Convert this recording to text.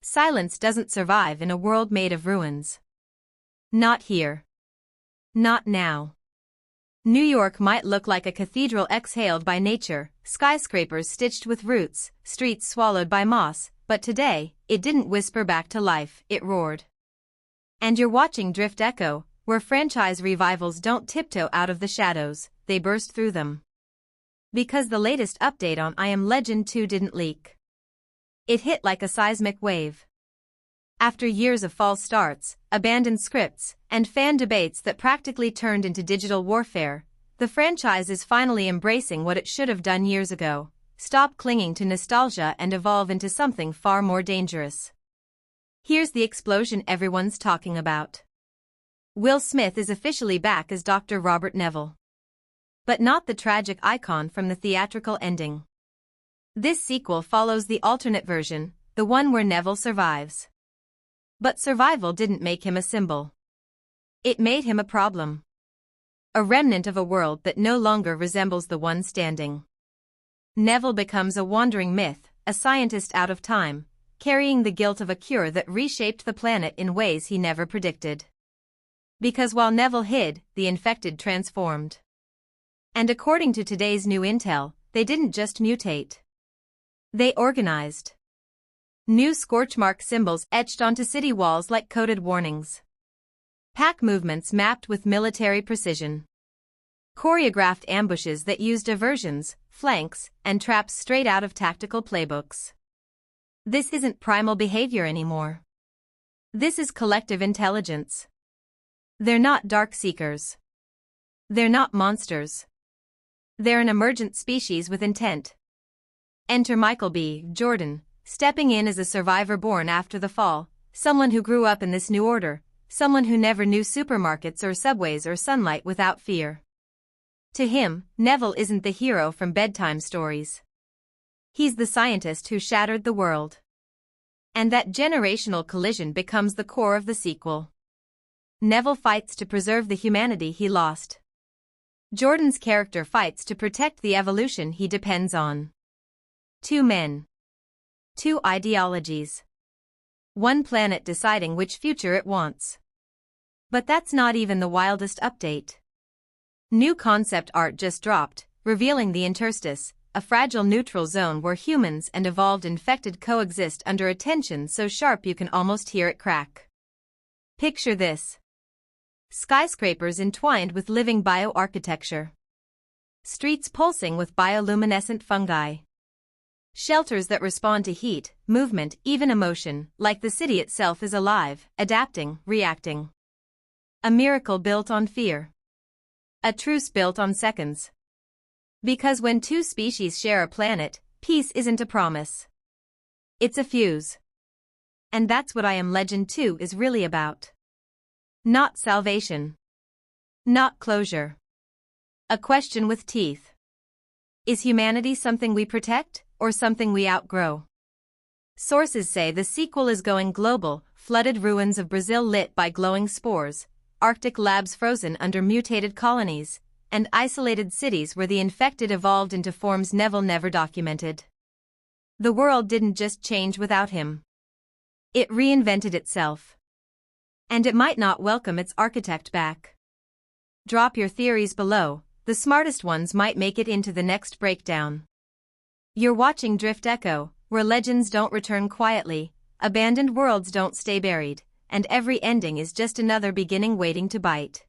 Silence doesn't survive in a world made of ruins. Not here. Not now. New York might look like a cathedral exhaled by nature, skyscrapers stitched with roots, streets swallowed by moss, but today, it didn't whisper back to life, it roared. And you're watching DriftEcho, where franchise revivals don't tiptoe out of the shadows, they burst through them. Because the latest update on I Am Legend 2 didn't leak. It hit like a seismic wave. After years of false starts, abandoned scripts, and fan debates that practically turned into digital warfare, the franchise is finally embracing what it should have done years ago: stop clinging to nostalgia and evolve into something far more dangerous. Here's the explosion everyone's talking about. Will Smith is officially back as Dr. Robert Neville. But not the tragic icon from the theatrical ending. This sequel follows the alternate version, the one where Neville survives. But survival didn't make him a symbol. It made him a problem. A remnant of a world that no longer resembles the one standing. Neville becomes a wandering myth, a scientist out of time, carrying the guilt of a cure that reshaped the planet in ways he never predicted. Because while Neville hid, the infected transformed. And according to today's new intel, they didn't just mutate. They organized. New scorchmark symbols etched onto city walls like coded warnings. Pack movements mapped with military precision. Choreographed ambushes that used diversions, flanks, and traps straight out of tactical playbooks. This isn't primal behavior anymore. This is collective intelligence. They're not dark seekers. They're not monsters. They're an emergent species with intent. Enter Michael B. Jordan, stepping in as a survivor born after the fall, someone who grew up in this new order, someone who never knew supermarkets or subways or sunlight without fear. To him, Neville isn't the hero from bedtime stories. He's the scientist who shattered the world. And that generational collision becomes the core of the sequel. Neville fights to preserve the humanity he lost. Jordan's character fights to protect the evolution he depends on. Two men. Two ideologies. One planet deciding which future it wants. But that's not even the wildest update. New concept art just dropped, revealing the interstice, a fragile neutral zone where humans and evolved infected coexist under a tension so sharp you can almost hear it crack. Picture this. Skyscrapers entwined with living bioarchitecture. Streets pulsing with bioluminescent fungi. Shelters that respond to heat, movement, even emotion, like the city itself is alive, adapting, reacting. A miracle built on fear. A truce built on seconds. Because when two species share a planet, peace isn't a promise. It's a fuse. And that's what I Am Legend 2 is really about. Not salvation. Not closure. A question with teeth. Is humanity something we protect, or something we outgrow? Sources say the sequel is going global: flooded ruins of Brazil lit by glowing spores, Arctic labs frozen under mutated colonies, and isolated cities where the infected evolved into forms Neville never documented. The world didn't just change without him. It reinvented itself. And it might not welcome its architect back. Drop your theories below, the smartest ones might make it into the next breakdown. You're watching DriftEcho, where legends don't return quietly, abandoned worlds don't stay buried, and every ending is just another beginning waiting to bite.